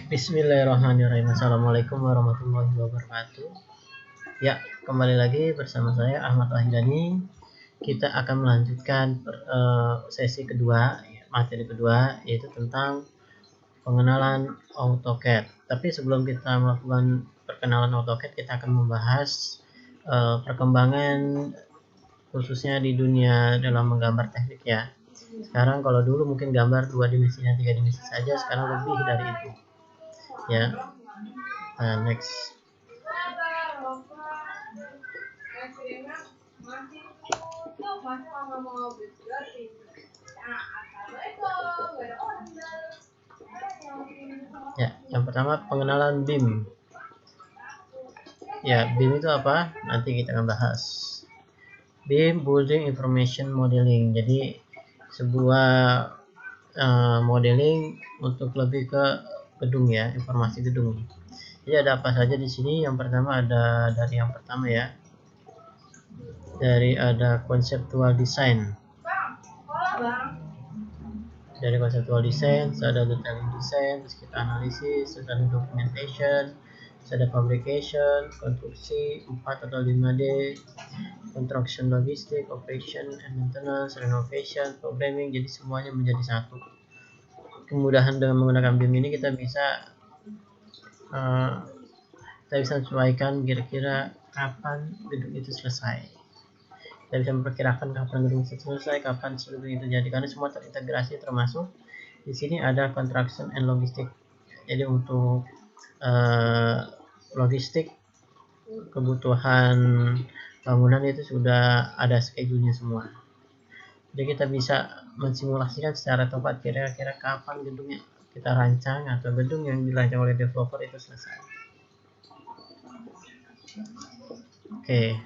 Bismillahirrahmanirrahim. Assalamualaikum warahmatullahi wabarakatuh. Ya, kembali lagi bersama saya Ahmad Wahyudani. Kita akan melanjutkan sesi kedua, materi kedua, yaitu tentang pengenalan AutoCAD. Tapi sebelum kita melakukan perkenalan AutoCAD, kita akan membahas perkembangan khususnya di dunia dalam menggambar teknik ya. Sekarang kalau dulu mungkin gambar 2 dimensi dan 3 dimensi saja, sekarang lebih dari itu. Ya. Next. Ya, yang pertama pengenalan BIM. Ya, BIM itu apa? Nanti kita akan bahas. BIM, Building Information Modeling. Jadi sebuah modeling untuk lebih ke gedung ya, informasi gedung. Jadi ada apa saja di sini? Yang pertama ada dari yang pertama ya. Ada conceptual design. Dari conceptual design, ada detailing design, terus kita analisis, terus ada documentation, terus ada fabrication, konstruksi 4 atau 5D, construction logistik, operation and maintenance, renovation, programming. Jadi semuanya menjadi satu. Kemudahan dengan menggunakan BIM ini kita bisa sesuaikan kira-kira kapan gedung itu selesai. Kita bisa memperkirakan kapan gedung itu selesai, kapan gedung itu jadi, karena semua terintegrasi, termasuk di sini ada construction and logistik. Jadi untuk logistik, kebutuhan bangunan itu sudah ada schedule-nya semua. Jadi kita bisa mensimulasikan secara tepat kira-kira kapan gedungnya kita rancang atau gedung yang dirancang oleh developer itu selesai. Oke.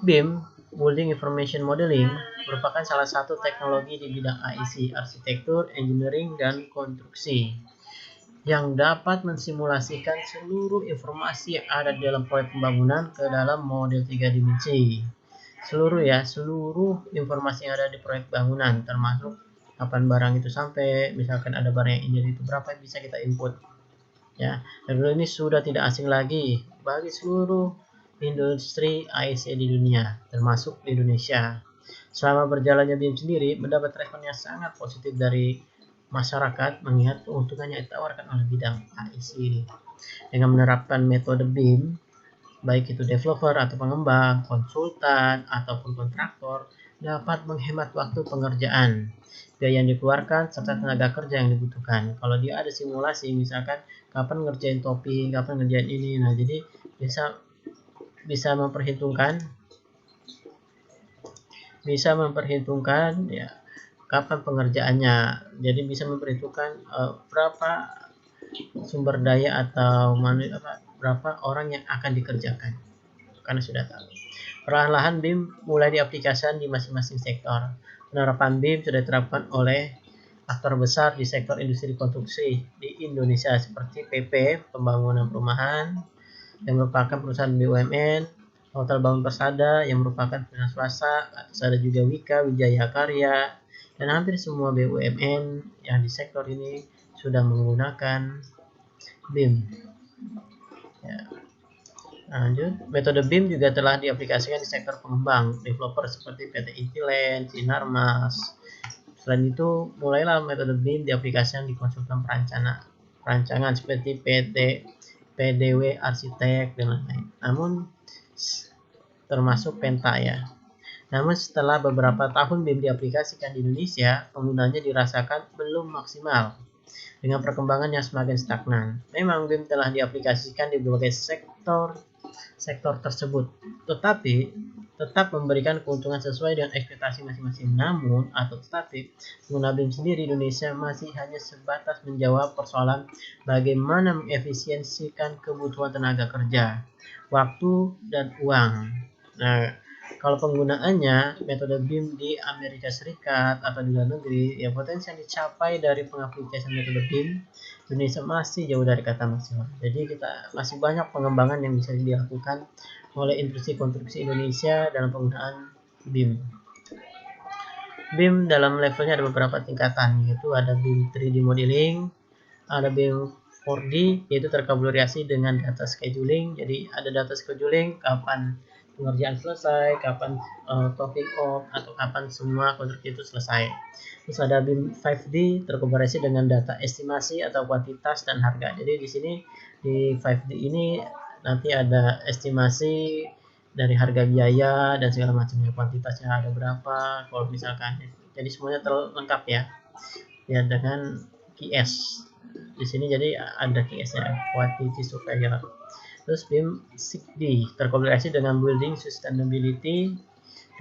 BIM, Building Information Modeling, merupakan salah satu teknologi di bidang AIC, arsitektur, engineering, dan konstruksi, yang dapat mensimulasikan seluruh informasi yang ada di dalam proyek pembangunan ke dalam model 3 dimensi. Seluruh informasi yang ada di proyek bangunan, termasuk kapan barang itu sampai, misalkan ada barang yang ini itu berapa, bisa kita input. Ya, dan ini sudah tidak asing lagi bagi seluruh industri AIC di dunia, termasuk di Indonesia. Selama berjalannya BIM sendiri mendapat respon yang sangat positif dari masyarakat, mengingat keuntungan yang ditawarkan oleh bidang AIC ini. Dengan menerapkan metode BIM, baik itu developer atau pengembang, konsultan, ataupun kontraktor, dapat menghemat waktu pengerjaan, biaya yang dikeluarkan, serta tenaga kerja yang dibutuhkan. Kalau dia ada simulasi, misalkan kapan ngerjain topping, kapan ngerjain ini, nah jadi bisa memperhitungkan ya kapan pengerjaannya. Jadi bisa memperhitungkan berapa sumber daya atau berapa orang yang akan dikerjakan, karena sudah tahu. Perlahan-lahan BIM mulai diaplikasikan di masing-masing sektor. Penerapan BIM sudah diterapkan oleh aktor besar di sektor industri konstruksi di Indonesia seperti PP, Pembangunan Perumahan, yang merupakan perusahaan BUMN, Hotel Bangun Persada yang merupakan perusahaan swasta, ada juga Wika, Wijaya Karya, dan hampir semua BUMN yang di sektor ini sudah menggunakan BIM. Ya. Lanjut, metode BIM juga telah diaplikasikan di sektor pengembang, developer seperti PT Intiland, Sinarmas. Selain itu, mulailah metode BIM diaplikasikan di konsultan perancangan seperti PT PDW Arsitek dan lain-lain. Namun termasuk Penta ya. Namun setelah beberapa tahun BIM diaplikasikan di Indonesia, penggunanya dirasakan belum maksimal dengan perkembangan yang semakin stagnan. Memang BIM telah diaplikasikan di berbagai sektor tersebut, tetapi tetap memberikan keuntungan sesuai dengan ekspektasi masing-masing. Namun, pengguna BIM sendiri di Indonesia masih hanya sebatas menjawab persoalan bagaimana mengefisiensikan kebutuhan tenaga kerja, waktu, dan uang. Nah, kalau penggunaannya metode BIM di Amerika Serikat atau di luar negeri, ya potensi yang dicapai dari pengaplikasian metode BIM Indonesia masih jauh dari kata maksimal. Jadi kita masih banyak pengembangan yang bisa dilakukan oleh industri konstruksi Indonesia dalam penggunaan BIM. BIM dalam levelnya ada beberapa tingkatan, yaitu ada BIM 3D modeling, ada BIM 4D yaitu terkolaborasi dengan data scheduling. Jadi ada data scheduling, kapan pengerjaan selesai, kapan topping off, atau kapan semua konstruksi itu selesai. Terus ada BIM 5D terkolaborasi dengan data estimasi atau kuantitas dan harga. Jadi di sini di 5D ini nanti ada estimasi dari harga biaya dan segala macamnya, kuantitasnya ada berapa, kalau misalkan. Jadi semuanya terlengkap ya dengan QS. Di sini jadi ada QS-nya, Quantity Surveyor. Terus BIM 6D terkolaborasi dengan Building Sustainability,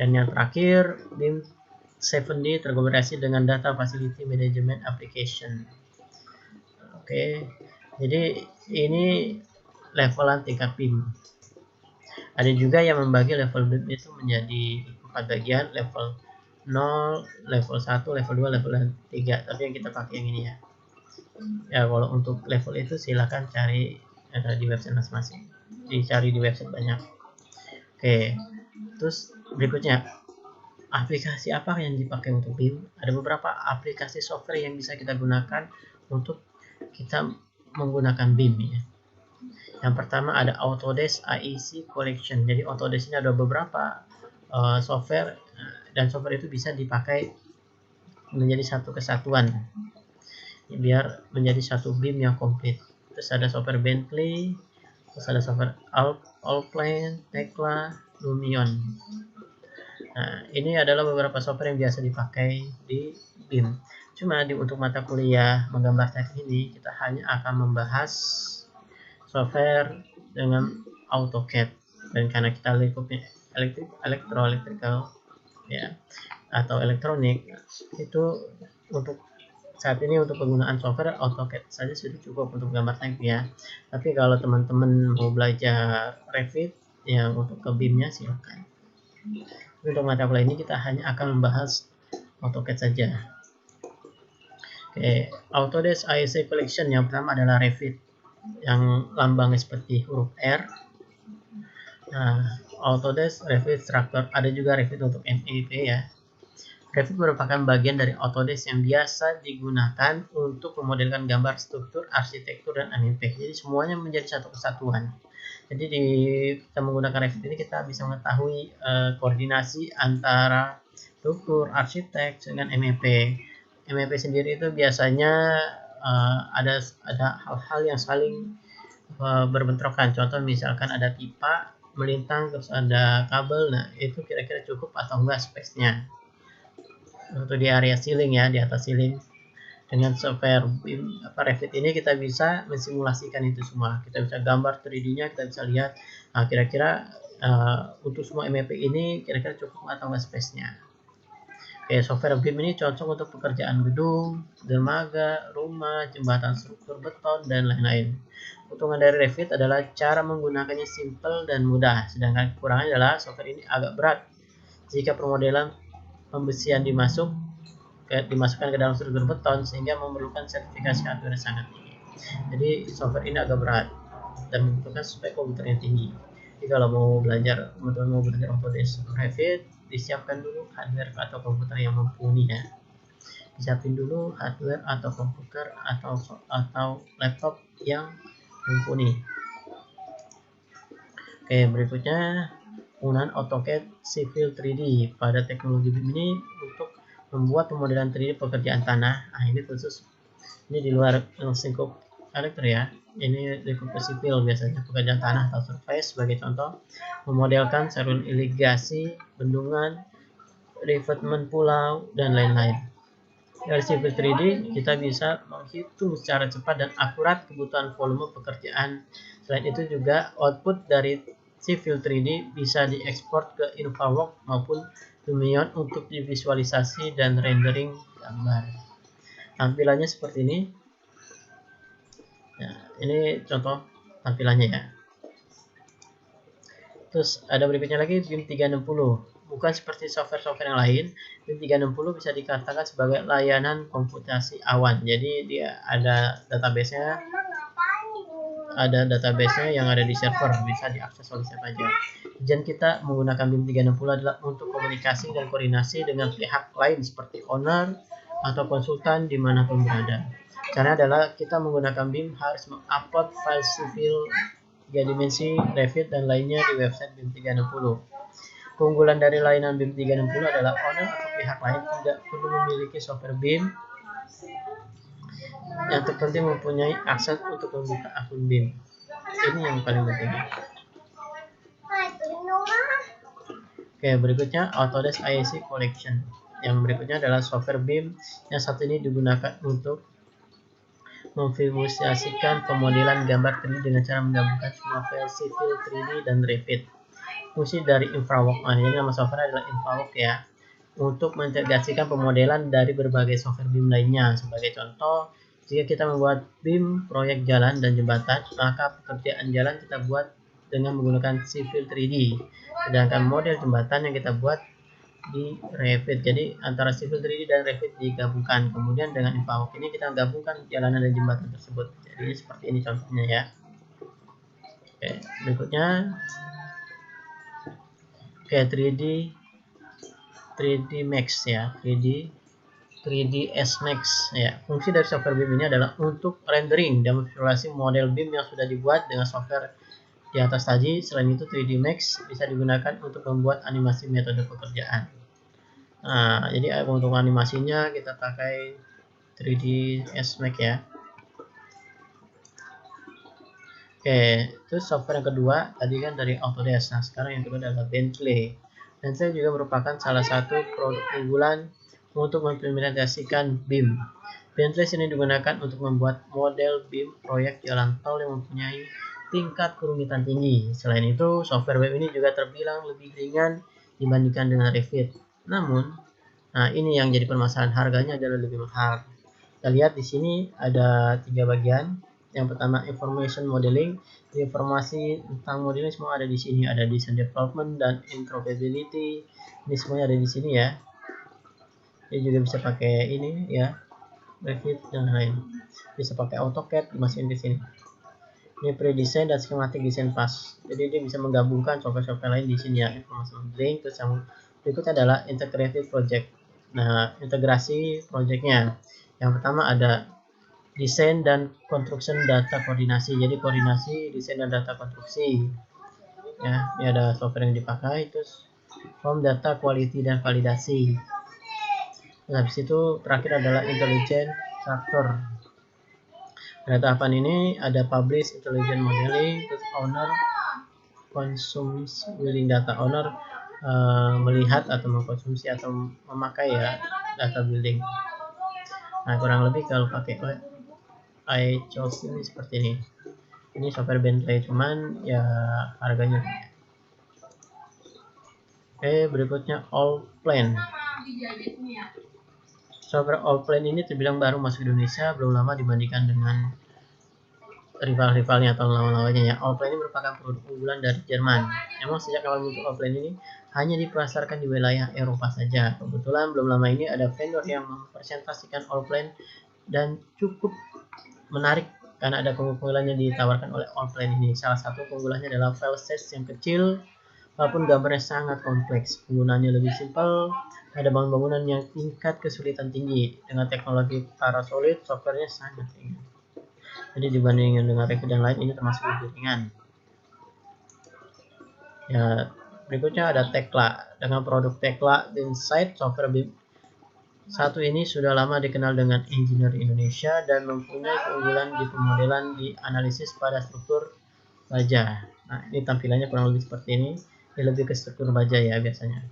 dan yang terakhir BIM 7D terkolaborasi dengan Data Facility Management Application. Oke, jadi ini levelan tingkat BIM. Ada juga yang membagi level BIM itu menjadi 4 bagian, level 0, level 1, level 2, level 3. Tapi yang kita pakai yang ini ya. Ya kalau untuk level itu silahkan cari di website masing-masing, dicari di website banyak. Oke, terus berikutnya aplikasi apa yang dipakai untuk BIM. Ada beberapa aplikasi software yang bisa kita gunakan untuk kita menggunakan BIM ya. Yang pertama ada Autodesk AEC Collection. Jadi Autodesk ini ada beberapa software, dan software itu bisa dipakai menjadi satu kesatuan biar menjadi satu BIM yang komplit. Terus ada software Bentley, terus ada software Allplan, Tekla, Lumion. Nah, ini adalah beberapa software yang biasa dipakai di BIM. Cuma untuk mata kuliah menggambar teknik ini kita hanya akan membahas software dengan AutoCAD, dan karena kita lingkupnya electrical ya atau elektronik, itu untuk saat ini untuk penggunaan software AutoCAD saja sudah cukup untuk gambar teknik ya. Tapi kalau teman-teman mau belajar Revit yang untuk ke BIM-nya silakan. Untuk mata kuliah ini kita hanya akan membahas AutoCAD saja. Oke, Autodesk AEC Collection yang pertama adalah Revit yang lambangnya seperti huruf R. Nah, Autodesk Revit Structure, ada juga Revit untuk MEP ya. Revit merupakan bagian dari Autodesk yang biasa digunakan untuk memodelkan gambar struktur, arsitektur, dan MEP. Jadi semuanya menjadi satu kesatuan. Jadi kita menggunakan Revit ini kita bisa mengetahui koordinasi antara struktur, arsitek dengan MEP. MEP sendiri itu biasanya ada hal-hal yang saling berbentrokan. Contoh misalkan ada pipa melintang, terus ada kabel. Nah itu kira-kira cukup atau enggak speknya untuk di area ceiling ya, di atas ceiling. Dengan software Revit ini kita bisa mensimulasikan itu semua. Kita bisa gambar 3D-nya, kita bisa lihat kira-kira untuk semua MEP ini kira-kira cukup atau enggak space-nya. Oke, software BIM ini cocok untuk pekerjaan gedung, dermaga, rumah, jembatan struktur beton, dan lain-lain. Keuntungan dari Revit adalah cara menggunakannya simple dan mudah, sedangkan kekurangannya adalah software ini agak berat jika permodelan pembesian dimasukkan ke dalam struktur beton, sehingga memerlukan sertifikasi hardware sangat tinggi. Jadi software ini agak berat dan membutuhkan spek komputer yang tinggi. Jadi kalau mau belajar Autodesk Revit, disiapkan dulu hardware atau komputer yang mumpuni ya. Disiapin dulu hardware atau komputer atau laptop yang mumpuni. Oke, berikutnya penggunaan AutoCAD Civil 3D pada teknologi BIM ini untuk membuat pemodelan 3D pekerjaan tanah. Nah, ini khusus ini di luar lingkup elektro ya. Ini lingkup sipil, biasanya pekerjaan tanah atau surface. Sebagai contoh, memodelkan saluran irigasi, bendungan, revetment pulau, dan lain-lain. Dari Civil 3D kita bisa menghitung secara cepat dan akurat kebutuhan volume pekerjaan. Selain itu juga output dari Civil 3D bisa diekspor ke InfraWorks maupun Lumion untuk divisualisasi dan rendering gambar. Tampilannya seperti ini. Nah, ini contoh tampilannya ya. Terus ada berikutnya lagi BIM 360. Bukan seperti software-software yang lain, BIM 360 bisa dikatakan sebagai layanan komputasi awan. Jadi dia ada database-nya yang ada di server, bisa diakses oleh siapa saja. Tujuan kita menggunakan BIM 360 adalah untuk komunikasi dan koordinasi dengan pihak lain seperti owner atau konsultan dimanapun berada. Caranya adalah kita menggunakan BIM harus mengupload file sivil 3 dimensi, Revit, dan lainnya di website BIM 360. Keunggulan dari layanan BIM 360 adalah owner atau pihak lain tidak perlu memiliki software BIM. Yang terpenting mempunyai akses untuk membuka akun BIM. Ini yang paling penting. Oke, berikutnya Autodesk IAC Collection. Yang berikutnya adalah software BIM yang satu ini digunakan untuk memvisualisasikan pemodelan gambar 3D dengan cara menggabungkan semua file sivil 3D dan Revit. Fungsi dari InfraWorks, jadi nama software adalah InfraWorks ya, untuk mengintegrasikan pemodelan dari berbagai software BIM lainnya. Sebagai contoh, jika kita membuat BIM proyek jalan dan jembatan, maka pekerjaan jalan kita buat dengan menggunakan Civil 3D, sedangkan model jembatan yang kita buat di Revit. Jadi antara Civil 3D dan Revit digabungkan. Kemudian dengan InfraWorks ini kita gabungkan jalanan dan jembatan tersebut. Jadi seperti ini contohnya ya. Oke, berikutnya 3D Max ya, 3ds Max ya. Fungsi dari software BIM ini adalah untuk rendering dan visualisasi model BIM yang sudah dibuat dengan software di atas tadi. Selain itu 3D Max bisa digunakan untuk membuat animasi metode pekerjaan. Nah, jadi untuk animasinya kita pakai 3ds Max ya. Oke, terus software yang kedua tadi kan dari Autodesk. Nah, sekarang yang kedua adalah Bentley. Bentley juga merupakan salah satu produk unggulan untuk mengimplementasikan BIM. Bentley ini digunakan untuk membuat model BIM proyek jalan tol yang mempunyai tingkat kerumitan tinggi. Selain itu, software BIM ini juga terbilang lebih ringan dibandingkan dengan Revit. Namun, nah ini yang jadi permasalahan, harganya adalah lebih mahal. Kita lihat di sini ada 3 bagian. Yang pertama information modeling, informasi tentang modeling semua ada di sini, ada design development dan interoperability. Ini semuanya ada di sini ya. Dia juga bisa pakai ini ya, Revit dan lain. Bisa pakai AutoCAD, dimasukin di sini. Ini pre-design dan schematic design pass. Jadi dia bisa menggabungkan software-software lain di sini ya. Informasi modeling. Terus yang berikutnya adalah integrated project. Nah, integrasi projectnya. Yang pertama ada desain dan construction data koordinasi. Jadi koordinasi desain dan data konstruksi. Ya, ini ada software yang dipakai. Terus form data quality dan validasi. Nah, habis itu terakhir adalah intelligent structure. Pada tahapan ini ada publish intelligent modeling, terus owner consumes building data. Owner melihat atau mengkonsumsi atau memakai ya data building. Nah, kurang lebih kalau pakai iChoice ini seperti ini. Ini software Bentley, cuman ya harganya. Oke, berikutnya Allplan. Software Allplan ini terbilang baru masuk Indonesia, belum lama dibandingkan dengan rival-rivalnya atau lawan-lawannya ya. Allplan ini merupakan produk unggulan dari Jerman. Emang sejak awal muncul Allplan ini hanya dipasarkan di wilayah Eropa saja. Kebetulan belum lama ini ada vendor yang mempresentasikan Allplan dan cukup menarik karena ada keunggulan yang ditawarkan oleh Allplan ini. Salah satu keunggulannya adalah file size yang kecil walaupun gambarnya sangat kompleks. Penggunaannya lebih simpel, ada bangunan yang tingkat kesulitan tinggi. Dengan teknologi Parasolid, softwarenya sangat ringan. Jadi dibandingkan dengan Revit dan lain, ini termasuk lebih ringan. Ya, berikutnya ada Tekla. Dengan produk Tekla Insight, software BIM satu ini sudah lama dikenal dengan engineer Indonesia dan mempunyai keunggulan di pemodelan di analisis pada struktur baja. Nah, ini tampilannya kurang lebih seperti ini. Ini lebih ke struktur baja ya biasanya.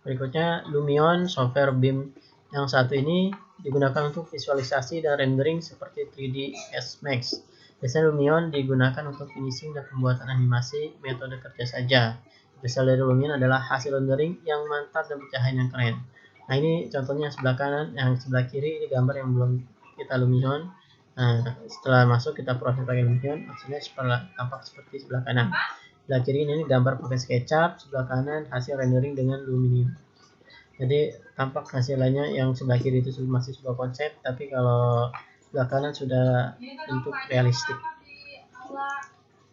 Berikutnya Lumion, software BIM yang satu ini digunakan untuk visualisasi dan rendering seperti 3ds Max. Biasanya Lumion digunakan untuk finishing dan pembuatan animasi metode kerja saja. Hasil dari Lumion adalah hasil rendering yang mantap dan pencahayaan yang keren. Nah, ini contohnya sebelah kanan, yang sebelah kiri ini gambar yang belum kita Lumion. Nah, setelah masuk kita proses pakai Lumion, hasilnya tampak seperti sebelah kanan. Sebelah kiri ini gambar pakai SketchUp, sebelah kanan hasil rendering dengan Lumion. Jadi tampak hasilnya yang sebelah kiri itu masih sebuah konsep, tapi kalau sebelah kanan sudah bentuk realistik.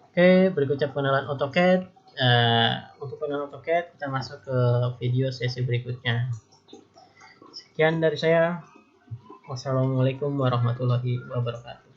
Oke, berikutnya pengenalan AutoCAD. Untuk pengenalan AutoCAD kita masuk ke video sesi berikutnya. Sekian dari saya. Wassalamualaikum warahmatullahi wabarakatuh.